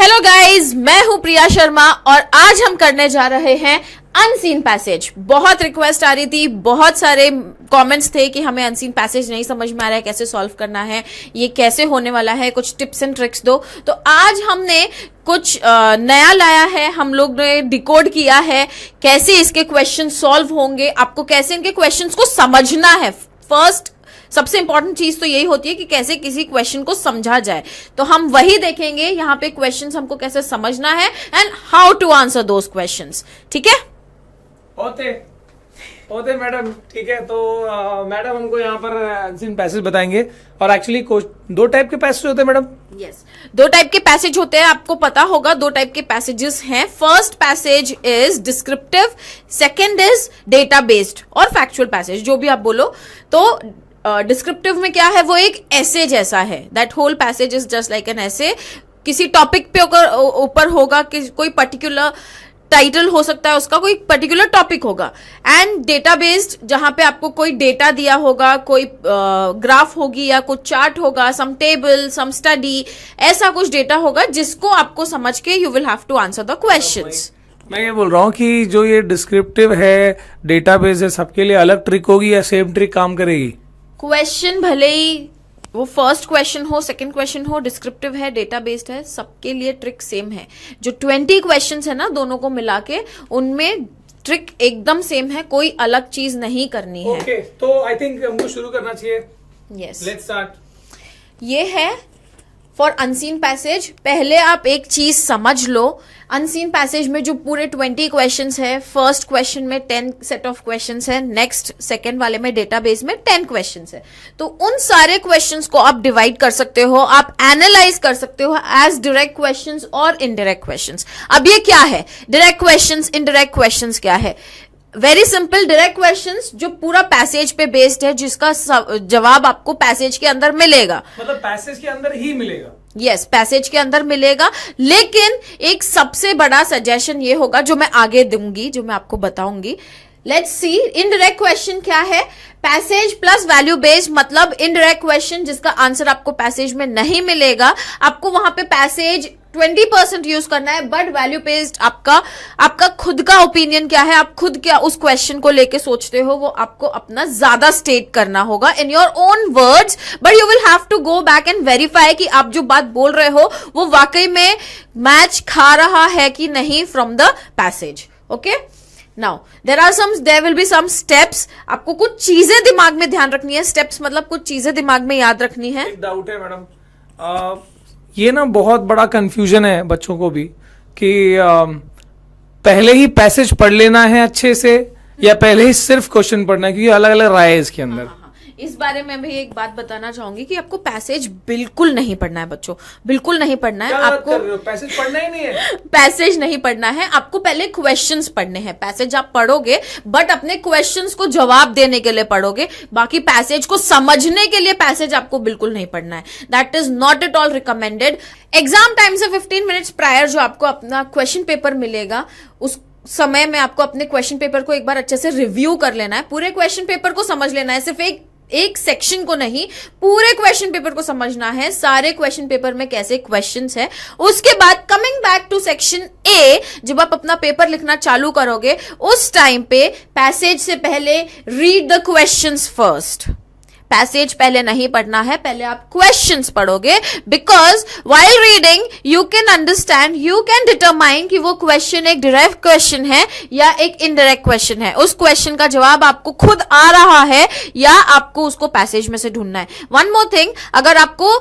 Hello guys, मैं हूं प्रिया शर्मा और आज हम करने जा रहे हैं अनसीन पैसेज। बहुत रिक्वेस्ट आ रही थी, बहुत सारे कमेंट्स थे कि हमें अनसीन पैसेज नहीं समझ में आ रहा है, कैसे सॉल्व करना है, ये कैसे होने वाला है, कुछ टिप्स एंड ट्रिक्स दो। तो आज हमने कुछ नया लाया है, हम लोग ने डिकोड किया है कैसे इसके क्वेश्चन सॉल्व होंगे, आपको कैसे इनके क्वेश्चंस को समझना है। फर्स्ट सबसे इंपॉर्टेंट चीज तो यही होती है कि कैसे किसी क्वेश्चन को समझा जाए, तो हम वही देखेंगे यहाँ पे क्वेश्चंस हमको कैसे समझना है and how to answer those questions. ठीक है होते मैडम, ठीक है। तो मैडम हमको यहाँ पर अनसीन पैसेज बताएंगे और एक्चुअली दो टाइप के पैसेज होते हैं मैडम। यस, दो टाइप के पैसेज होते हैं, आपको पता होगा। दो टाइप के पैसेजेस हैं। First passage is descriptive, second is data based और फैक्चुअल पैसेज, जो भी आप बोलो। तो डिस्क्रिप्टिव में क्या है, वो एक ऐसे जैसा है। That whole passage is just like an essay, किसी टॉपिक पे ऊपर होगा, कोई पर्टिकुलर टाइटल हो सकता है उसका, कोई पर्टिकुलर टॉपिक होगा। एंड डेटा बेस्ड, जहां पे आपको कोई डेटा दिया होगा, कोई ग्राफ होगी या कुछ चार्ट होगा, सम टेबल, सम स्टडी, ऐसा कुछ डेटा होगा जिसको आपको समझ के you will have to answer the questions. मैं ये बोल रहा हूँ कि जो ये डिस्क्रिप्टिव है, डेटाबेस है, सबके लिए अलग ट्रिक होगी या सेम ट्रिक काम करेगी? क्वेश्चन भले ही वो फर्स्ट क्वेश्चन हो, सेकंड क्वेश्चन हो, डिस्क्रिप्टिव है, डेटा बेस्ड है, सबके लिए ट्रिक सेम है। जो 20 क्वेश्चंस है ना, दोनों को मिला के, उनमें ट्रिक एकदम सेम है, कोई अलग चीज नहीं करनी है। ओके, तो आई थिंक हमको शुरू करना चाहिए। Yes, let's start. ये है फॉर अनसीन पैसेज। पहले आप एक चीज समझ लो, अनसीन पैसेज में जो पूरे 20 क्वेश्चंस है, फर्स्ट क्वेश्चन में 10 सेट ऑफ क्वेश्चंस है, नेक्स्ट सेकंड वाले में डेटाबेस में 10 क्वेश्चंस है। तो उन सारे क्वेश्चंस को आप डिवाइड कर सकते हो, आप एनालाइज कर सकते हो एज डायरेक्ट क्वेश्चंस और इनडायरेक्ट क्वेश्चंस। अब ये क्या है, डायरेक्ट क्वेश्चंस, इनडायरेक्ट क्वेश्चंस क्या है? वेरी सिंपल, डायरेक्ट क्वेश्चंस जो पूरा पैसेज पे बेस्ड है, जिसका जवाब आपको पैसेज के अंदर मिलेगा। मतलब पैसेज के अंदर ही मिलेगा? यस, पैसेज के अंदर मिलेगा। लेकिन एक सबसे बड़ा सजेशन ये होगा जो मैं आगे दूंगी, जो मैं आपको बताऊंगी। लेट्स सी, इनडायरेक्ट क्वेश्चन क्या है? पैसेज प्लस वैल्यू बेस्ड, मतलब इनडायरेक्ट क्वेश्चन जिसका आंसर आपको पैसेज में नहीं मिलेगा, आपको वहां पे पैसेज 20% यूज करना है, बट वैल्यू बेस्ड आपका खुद का ओपिनियन क्या है, आप खुद क्या उस क्वेश्चन को लेके सोचते हो, वो आपको अपना ज्यादा स्टेट करना होगा in your own words. But you will have to go back and verify कि आप जो बात बोल रहे हो वो वाकई में मैच खा रहा है कि नहीं from the passage. Okay, now there will be some steps. आपको कुछ चीजें दिमाग में ध्यान रखनी है। स्टेप्स मतलब कुछ चीजें दिमाग में याद रखनी है। एक डाउट है मैडम, ये ना बहुत बड़ा कंफ्यूजन है बच्चों को भी कि पहले ही पैसेज पढ़ लेना है अच्छे से या पहले ही सिर्फ क्वेश्चन पढ़ना है, क्योंकि अलग अलग राय है इसके अंदर। इस बारे में भी एक बात बताना चाहूंगी कि आपको पैसेज बिल्कुल नहीं पढ़ना है बच्चों, बिल्कुल नहीं पढ़ना है। आपको पैसेज पढ़ना ही नहीं है। पैसेज नहीं पढ़ना है, आपको पहले क्वेश्चंस पढ़ने हैं। पैसेज आप पढ़ोगे बट अपने क्वेश्चंस को जवाब देने के लिए पढ़ोगे, बाकी पैसेज को समझने के लिए पैसेज आपको बिल्कुल नहीं पढ़ना है। That is not at all recommended. Exam time से 15 मिनट्स प्रायर जो आपको अपना क्वेश्चन पेपर मिलेगा, उस समय में आपको अपने क्वेश्चन पेपर को एक बार अच्छे से रिव्यू कर लेना है, पूरे क्वेश्चन पेपर को समझ लेना है, सिर्फ एक सेक्शन को नहीं, पूरे क्वेश्चन पेपर को समझना है, सारे क्वेश्चन पेपर में कैसे क्वेश्चंस है। उसके बाद coming back to section A, जब आप अपना पेपर लिखना चालू करोगे उस टाइम पे पैसेज से पहले read the questions first. Passage पहले नहीं पढ़ना है, पहले आप क्वेश्चंस पढ़ोगे, because while reading you can understand, you can determine कि वो क्वेश्चन एक डायरेक्ट क्वेश्चन है या एक इनडायरेक्ट क्वेश्चन है, उस क्वेश्चन का जवाब आपको खुद आ रहा है या आपको उसको पैसेज में से ढूंढना है। वन मोर थिंग, अगर आपको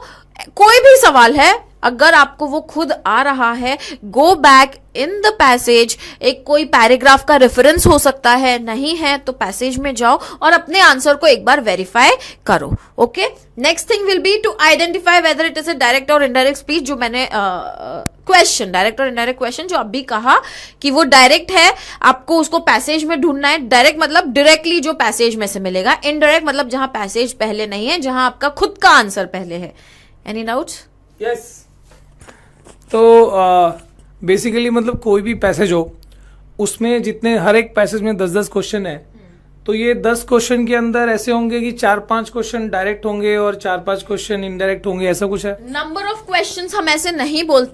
कोई भी सवाल है, अगर आपको वो खुद आ रहा है, go back in the passage. एक कोई पैराग्राफ का रेफरेंस हो सकता है, नहीं है तो पैसेज में जाओ और अपने आंसर को एक बार वेरीफाई करो। Okay, next thing will be to identify whether it is a direct और इनडायरेक्ट स्पीच। जो मैंने क्वेश्चन, डायरेक्ट और इनडायरेक्ट क्वेश्चन जो अभी कहा कि वो डायरेक्ट है, आपको उसको पैसेज में ढूंढना है। डायरेक्ट मतलब डायरेक्टली जो पैसेज में से मिलेगा, इनडायरेक्ट मतलब जहां पैसेज पहले नहीं है, जहां आपका खुद का आंसर पहले है। Any doubts? यस। तो बेसिकली मतलब कोई भी पैसेज हो, उसमें जितने हर एक पैसेज में 10-10 क्वेश्चन है, तो ये 10 क्वेश्चन के अंदर ऐसे होंगे कि 4-5 क्वेश्चन डायरेक्ट होंगे और 4-5 क्वेश्चन इनडायरेक्ट होंगे, ऐसा कुछ है? नंबर ऑफ क्वेश्चंस हम ऐसे नहीं बोल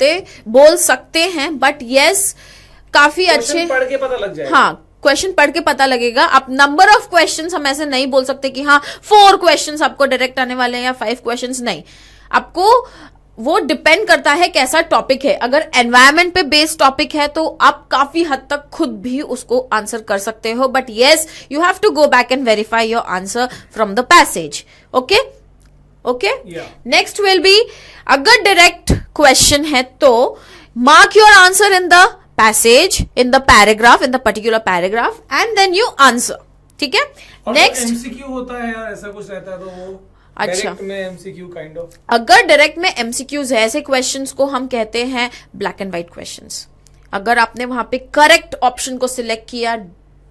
सकते हैं, बट यस काफी अच्छे पढ़ के पता लग जाएगा। हाँ, क्वेश्चन पढ़ के पता लगेगा। अब नंबर ऑफ क्वेश्चंस हम ऐसे नहीं बोल सकते कि हाँ 4 क्वेश्चंस आपको डायरेक्ट आने वाले हैं या 5 क्वेश्चंस, नहीं। आपको वो डिपेंड करता है कैसा टॉपिक है। अगर एनवायरमेंट पे बेस्ड टॉपिक है तो आप काफी हद तक खुद भी उसको आंसर कर सकते हो, but yes you have to go back and verify your answer from the passage. Okay okay, next will be, अगर डायरेक्ट क्वेश्चन है तो mark your answer in the passage, in the paragraph, in the particular paragraph, and then you answer. ठीक है, next MCQ होता है यार, ऐसा कुछ रहता है तो वो अच्छा, डायरेक्ट में एमसीक्यू काइंड ऑफ। अगर डायरेक्ट में एमसीक्यूज है, ऐसे क्वेश्चंस को हम कहते हैं ब्लैक एंड व्हाइट क्वेश्चंस। अगर आपने वहां पे करेक्ट ऑप्शन को सिलेक्ट किया,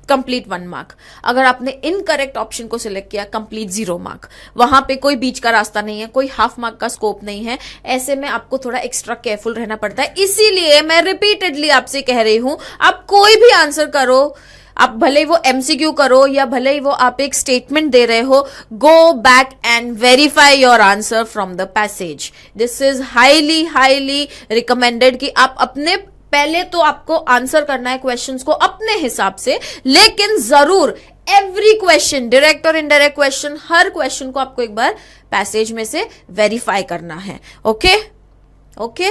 कंप्लीट 1 मार्क। अगर आपने इनकरेक्ट ऑप्शन को सिलेक्ट किया, कंप्लीट 0 मार्क। वहां पे कोई बीच का रास्ता नहीं है, कोई हाफ मार्क का स्कोप नहीं है। ऐसे में आपको थोड़ा एक्स्ट्रा केयरफुल रहना पड़ता है। इसीलिए मैं रिपीटेडली आपसे कह रही हूं, आप कोई भी आंसर करो, आप भले ही वो एमसीक्यू करो या भले ही वो आप एक स्टेटमेंट दे रहे हो, गो back and verify your answer from the passage. This is highly highly recommended कि आप अपने पहले तो आपको आंसर करना है क्वेश्चंस को अपने हिसाब से, लेकिन जरूर एवरी क्वेश्चन, डायरेक्ट और इनडायरेक्ट क्वेश्चन, हर क्वेश्चन को आपको एक बार पैसेज में से वेरीफाई करना है। ओके ओके,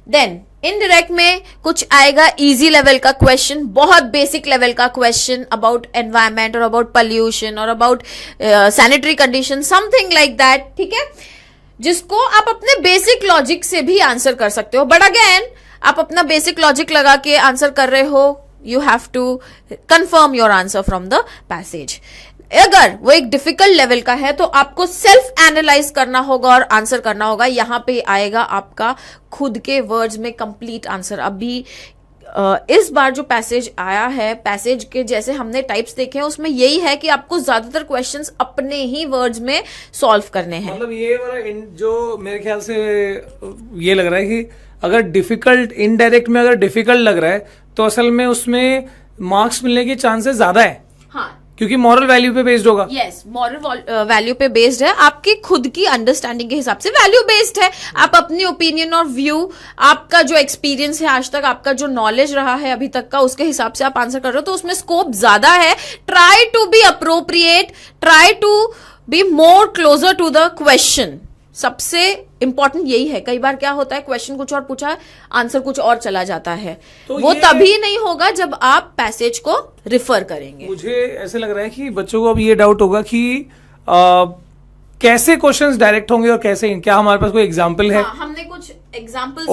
देन इनडायरेक्ट में कुछ आएगा इजी लेवल का क्वेश्चन, बहुत बेसिक लेवल का क्वेश्चन अबाउट एनवायरमेंट और अबाउट पॉल्यूशन और about sanitary condition, something like that. ठीक है, जिसको आप अपने बेसिक लॉजिक से भी आंसर कर सकते हो, बट अगेन आप अपना बेसिक लॉजिक लगा के आंसर कर रहे हो, you have to confirm your answer from the passage. अगर वो एक डिफिकल्ट लेवल का है तो आपको सेल्फ एनालाइज करना होगा और आंसर करना होगा। यहां पे आएगा आपका खुद के वर्ड्स में कंप्लीट आंसर। अभी इस बार जो पैसेज आया है, पैसेज के जैसे हमने टाइप्स देखे हैं, उसमें यही है कि आपको ज्यादातर क्वेश्चंस अपने ही वर्ड्स में सॉल्व करने हैं। मतलब ये वाला जो मेरे ख्याल से ये लग रहा है कि अगर डिफिकल्ट, इनडायरेक्ट में अगर डिफिकल्ट लग रहा है तो असल में उसमें मार्क्स मिलने के चांसेस ज्यादा है। हाँ, क्योंकि मॉरल वैल्यू पे बेस्ड होगा। यस, मॉरल वैल्यू पे बेस्ड है, आपकी खुद की अंडरस्टैंडिंग के हिसाब से वैल्यू बेस्ड है। आप अपनी ओपिनियन और व्यू, आपका जो एक्सपीरियंस है आज तक, आपका जो नॉलेज रहा है अभी तक का, उसके हिसाब से आप आंसर कर रहे हो, तो उसमें स्कोप ज्यादा है। Try to be appropriate, try to be more closer to the question. सबसे इंपॉर्टेंट यही है। कई बार क्या होता है, क्वेश्चन कुछ और पूछा है, आंसर कुछ और चला जाता है, तो वो तभी नहीं होगा जब आप पैसेज को रिफर करेंगे। मुझे ऐसे लग रहा है कि बच्चों को अब ये डाउट होगा कि कैसे क्वेश्चंस डायरेक्ट होंगे और कैसे, क्या हमारे पास कोई एग्जांपल है? हाँ, हमने कुछ एग्जांपल्स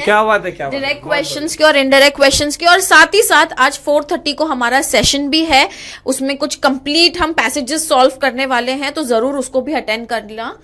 क्या बात है, क्या डायरेक्ट क्वेश्चंस के और इनडायरेक्ट क्वेश्चंस के। और साथ ही साथ आज 4:30 को हमारा सेशन भी है, उसमें कुछ कंप्लीट हम पैसेजेस सॉल्व करने वाले हैं, तो जरूर उसको भी अटेंड करना।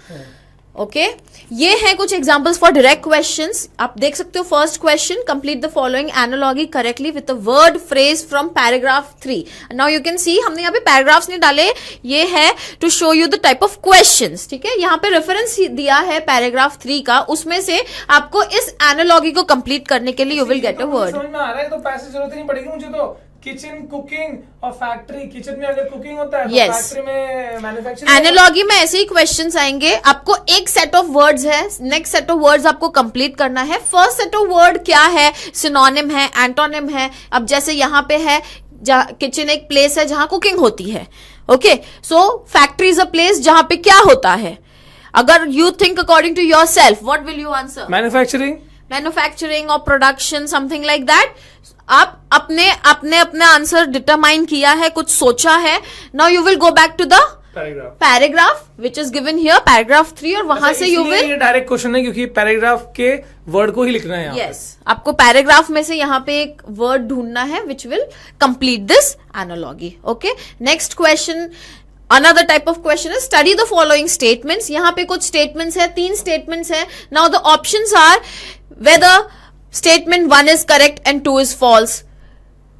ओके, ये है कुछ एग्जांपल्स फॉर डायरेक्ट क्वेश्चंस। आप देख सकते हो, first question, complete the following analogy correctly with a word phrase from paragraph 3। Now you can see, हमने यहाँ पे पैराग्राफ्स नहीं डाले, ये है to show you the type of questions. ठीक है, यहाँ पे रेफरेंस दिया है पैराग्राफ 3 का, उसमें से आपको इस एनालॉजी को कंप्लीट करने के लिए you will get a word. समझ में आ रहा है, तो पैसेज जरूरत नहीं पड़ेगी मुझे। तो किचन, कुकिंग और फैक्ट्री, किचन में अगर कुकिंग होता है तो फैक्ट्री में मैन्युफैक्चरिंग। एनालॉजी में ऐसे ही क्वेश्चंस आएंगे, आपको एक सेट ऑफ वर्ड्स है, नेक्स्ट सेट ऑफ वर्ड्स आपको कंप्लीट करना है। फर्स्ट सेट ऑफ वर्ड क्या है, सिनोनिम है, एंटोनिम है। अब जैसे यहाँ पे है, किचन एक प्लेस है जहां कुकिंग होती है। Okay, so factory is a place जहां पे क्या होता है। अगर you think according to yourself, what will you answer? Manufacturing और प्रोडक्शन, समथिंग लाइक दैट। आप अपने अपना आंसर डिटरमाइन किया है, कुछ सोचा है। Now you will go back to the paragraph which is given here, paragraph 3, और वहां से यू विल, ये डायरेक्ट क्वेश्चन है क्योंकि पैराग्राफ के वर्ड को ही लिखना है। यस, आपको पैराग्राफ में से यहाँ पे एक वर्ड ढूंढना है which will complete this analogy. Okay, next question, another type of question is study the following statements। यहाँ पे कुछ statements है, 3 statements है। Now the options are whether statement 1 is correct and 2 is false,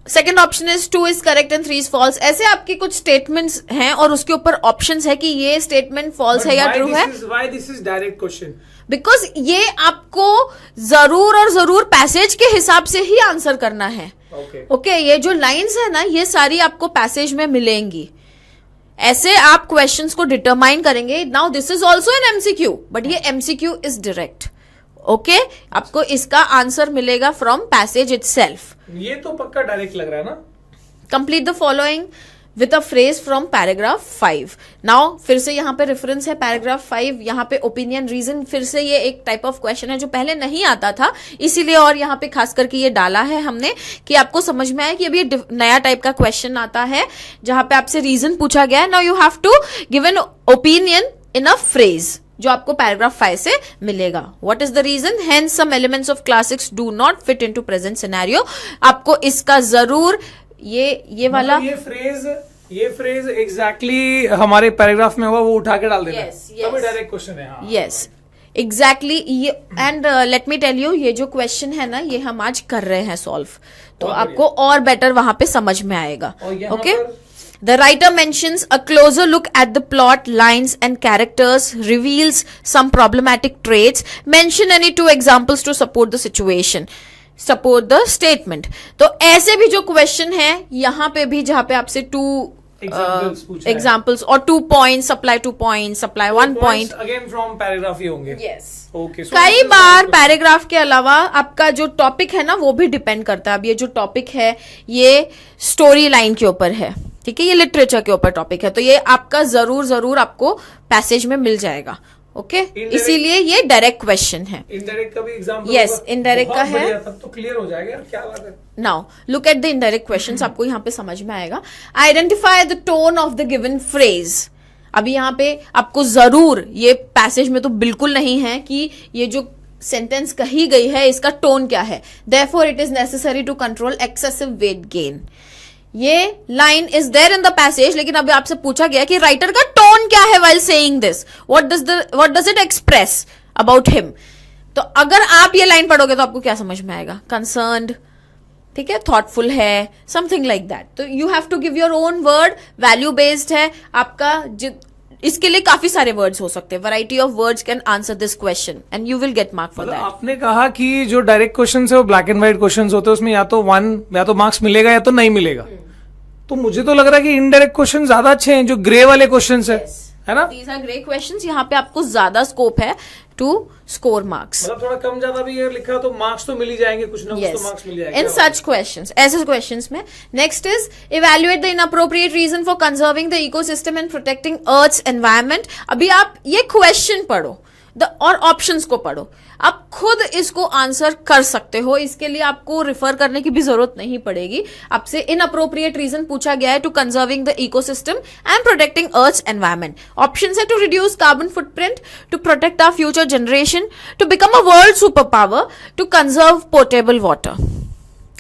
second option is 2 is correct and 3 is false। ऐसे आपके कुछ statements हैं और उसके ऊपर options है कि ये statement false है या true है। Why this is direct question? Because ये आपको जरूर और जरूर पैसेज के हिसाब से ही आंसर करना है। ओके ओके ये जो लाइंस है ना ये सारी आपको पैसेज में मिलेंगी. ऐसे आप क्वेश्चंस को डिटरमाइन करेंगे. Now this is also an MCQ but ये एमसीक्यू इज डायरेक्ट. ओके आपको इसका आंसर मिलेगा फ्रॉम पैसेज इटसेल्फ. ये तो पक्का डायरेक्ट लग रहा है ना. Complete the following with a phrase from paragraph 5. Now फिर से यहाँ पे रेफरेंस है पैराग्राफ 5. यहाँ पे ओपिनियन रीजन फिर से ये एक टाइप ऑफ क्वेश्चन है जो पहले नहीं आता था इसीलिए और यहाँ पे खास करके ये डाला है हमने कि आपको समझ में आए कि अभी ये नया टाइप का क्वेश्चन आता है जहां पे आपसे रीजन पूछा गया है. Now you have to give an opinion in a phrase जो आपको पैराग्राफ 5 से मिलेगा. What is the reason? Hence some elements of class 6 do not fit into present scenario. आपको इसका जरूर ये वाला ये फ्रेज एग्जैक्टली हमारे पैराग्राफ में होगा वो उठा के डाल देना. तभी डायरेक्ट क्वेश्चन है. हाँ, यस एग्जैक्टली. ये and let me tell you ये जो क्वेश्चन है ना ये हम आज कर रहे हैं सॉल्व तो आपको और बेटर वहां पे समझ में आएगा. Okay The writer mentions a closer look at the plot, lines and characters reveals some problematic traits. Mention any 2 examples to support the situation. Support the statement. तो ऐसे भी जो क्वेश्चन है यहाँ पे भी जहाँ पे आपसे 2 examples और 2 points, supply 2 points, supply 1 point. Again from paragraph ही होंगे. Yes. Okay. So कई बार पैराग्राफ के अलावा आपका जो टॉपिक है ना वो भी डिपेंड करता है. अब ये जो टॉपिक है ये स्टोरी लाइन के ऊपर है. ठीक है ये लिटरेचर के ऊपर टॉपिक है तो ये आपका जरूर आपको पैसेज में मिल जाएगा. ओके इसीलिए ये डायरेक्ट क्वेश्चन है. इनडायरेक्ट का भी एग्जांपल यस इनडायरेक्ट का है. तब तो क्लियर हो जाएगा यार. क्या बात है. Now look at the indirect questions. आपको यहाँ पे समझ में आएगा. Identify the tone of the given phrase. अभी यहाँ पे आपको जरूर ये पैसेज में तो बिल्कुल नहीं है कि ये जो सेंटेंस कही गई है इसका टोन क्या है. Therefore it is necessary to control excessive weight gain. ये line is there in the passage लेकिन अभी आपसे पूछा गया कि राइटर का टोन क्या है while saying this. What does it express about him. तो अगर आप ये लाइन पढ़ोगे तो आपको क्या समझ में आएगा. कंसर्न्ड. ठीक है थॉटफुल है समथिंग लाइक दैट. तो you have to give your own word. Value based है आपका. इसके लिए काफी सारे वर्ड्स हो सकते हैं. Variety of words can answer this question and you will get mark for that. आपने कहा कि जो डायरेक्ट क्वेश्चन है वो ब्लैक एंड व्हाइट क्वेश्चन होते हैं उसमें या तो मार्क्स मिलेगा या तो नहीं मिलेगा. तो मुझे तो लग रहा है कि इनडायरेक्ट क्वेश्चन ज्यादा अच्छे हैं जो ग्रे वाले क्वेश्चन है ना. These are grey questions. यहाँ पे आपको ज्यादा स्कोप है टू स्कोर मार्क्स. मतलब थोड़ा कम ज्यादा भी लिखा तो मार्क्स तो मिल ही जाएंगे. कुछ ना कुछ तो मार्क्स मिल जाएंगे इन सच क्वेश्चंस. ऐसे क्वेश्चंस में next is evaluate the inappropriate reason for conserving the ecosystem and protecting earth's environment. अभी आप ये क्वेश्चन पढ़ो और ऑप्शंस को पढ़ो. आप खुद इसको आंसर कर सकते हो. इसके लिए आपको रिफर करने की भी जरूरत नहीं पड़ेगी. आपसे इनअप्रोप्रिएट रीजन पूछा गया है to conserving the ecosystem and protecting earth's environment. Options है to reduce carbon footprint, to protect our future generation, to become a world super power, to conserve portable water.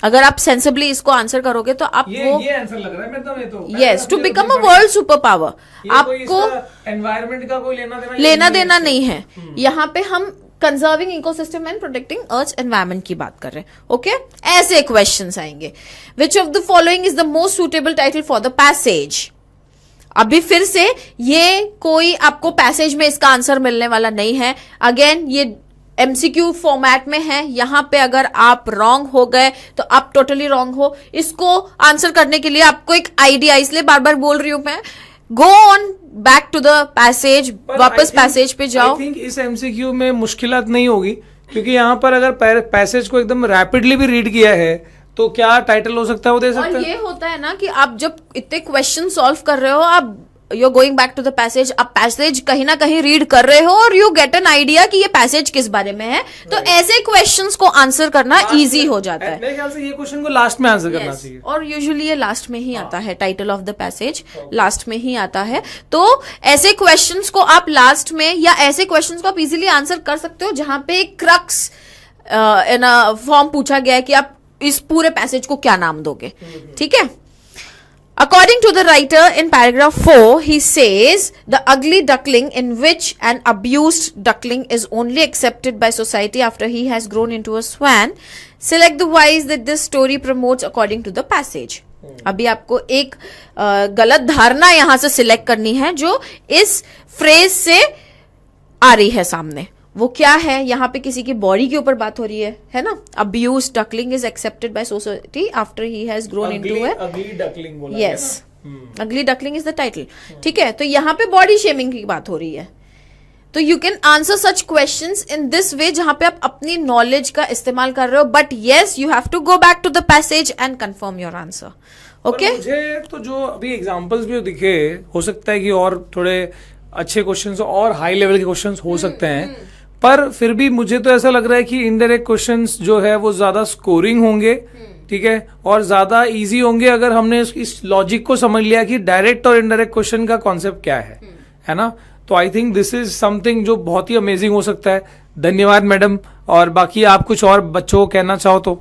अगर आप सेंसिबली इसको answer करोगे तो आप ये आंसर लग रहा है मेरे तो. Yes to become a world super power. आपको एनवायरमेंट का कोई लेना देना नहीं है. यहाँ पे हम conserving ecosystem and protecting earth environment की बात कर रहे हैं. ओके ऐसे क्वेश्चंस आएंगे. Which of the following is the most suitable title for the passage. अभी फिर से ये कोई आपको पैसेज में इसका आंसर मिलने वाला नहीं है. अगेन ये एमसीक्यू फॉर्मेट में है. यहां पे अगर आप रॉन्ग हो गए तो आप टोटली रॉन्ग हो. इसको आंसर करने के लिए आपको एक आइडिया, इसलिए बार बार बोल रही हूं मैं, go on back to the passage. वापस पैसेज पे जाओ. आई थिंक इस एमसीक्यू में मुश्किलात नहीं होगी क्योंकि यहाँ पर अगर पैसेज को एकदम रैपिडली भी रीड किया है तो क्या टाइटल हो सकता है वो दे सकते हैं. और ये होता है ना कि आप जब इतने क्वेश्चन सॉल्व कर रहे हो आप you going back to the passage. आप पैसेज कहीं ना कहीं रीड कर रहे हो और यू गेट एन आइडिया कि ये पैसेज किस बारे में है. तो ऐसे क्वेश्चंस को आंसर करना इजी हो जाता है. मेरे ख्याल से ये क्वेश्चन को लास्ट में आंसर करना चाहिए. और यूजुअली ये लास्ट में ही आता है. Title of the passage last में ही आता है. तो ऐसे क्वेश्चंस को आप लास्ट में या ऐसे क्वेश्चंस को आप इजीली आंसर कर सकते हो जहां पे क्रक्स इन फॉर्म पूछा गया है कि आप इस पूरे पैसेज को क्या नाम दोगे. ठीक है. According to the writer in paragraph 4, he says the ugly duckling in which an abused duckling is only accepted by society after he has grown into a swan. Select the wise that this story promotes according to the passage. अभी आपको एक गलत धारणा यहां से select करनी है जो इस फ्रेज से आ रही है सामने. वो क्या है, यहाँ पे किसी की बॉडी के ऊपर बात हो रही है ना. Abuse duckling is accepted by society after he has grown into a ugly duckling बोला यस, अगली डकलिंग इज द टाइटल. ठीक है, तो यहाँ पे बॉडी शेमिंग की बात हो रही है. तो you can answer such questions in this way जहां पे आप अपनी नॉलेज का इस्तेमाल कर रहे हो, but yes you have to go back to the passage and confirm your answer. Okay, मुझे तो जो अभी एग्जांपल्स भी दिखे, हो सकता है कि और थोड़े अच्छे क्वेश्चंस और हाई लेवल के क्वेश्चंस हो सकते हैं, पर फिर भी मुझे तो ऐसा लग रहा है कि इनडायरेक्ट क्वेश्चंस जो है वो ज्यादा स्कोरिंग होंगे. ठीक है, और ज्यादा इजी होंगे अगर हमने इस लॉजिक को समझ लिया कि डायरेक्ट और इनडायरेक्ट क्वेश्चन का कॉन्सेप्ट क्या है ना. तो I think this is something जो बहुत ही अमेजिंग हो सकता है. धन्यवाद मैडम. और बाकी आप कुछ और बच्चों को कहना चाहो तो?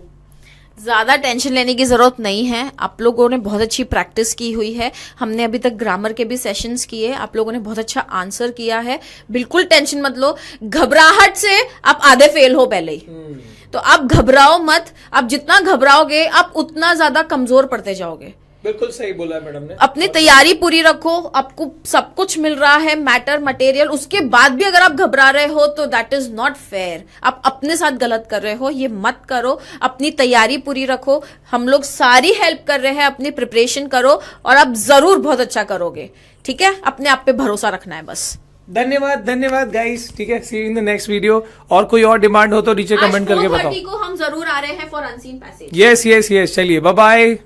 ज्यादा टेंशन लेने की जरूरत नहीं है. आप लोगों ने बहुत अच्छी प्रैक्टिस की हुई है. हमने अभी तक ग्रामर के भी सेशंस किए. आप लोगों ने बहुत अच्छा आंसर किया है. बिल्कुल टेंशन मत लो. घबराहट से आप आधे फेल हो पहले ही. तो आप घबराओ मत. आप जितना घबराओगे आप उतना ज्यादा कमजोर पड़ते जाओगे. बिल्कुल सही बोला है मैडम ने. अपनी तैयारी पूरी रखो. आपको सब कुछ मिल रहा है, मैटर मटेरियल, उसके बाद भी अगर आप घबरा रहे हो तो दैट इज नॉट फेयर. आप अपने साथ गलत कर रहे हो. ये मत करो. अपनी तैयारी पूरी रखो. हम लोग सारी हेल्प कर रहे हैं. अपनी प्रिपरेशन करो और आप जरूर बहुत अच्छा करोगे. ठीक है, अपने आप पे भरोसा रखना है बस. धन्यवाद धन्यवाद गाइस. ठीक है, see you in the next video. और कोई और डिमांड हो तो नीचे कमेंट करके बताओ. को हम जरूर आ रहे हैं for unseen passage. Yes yes yes. चलिए, बाय बाय.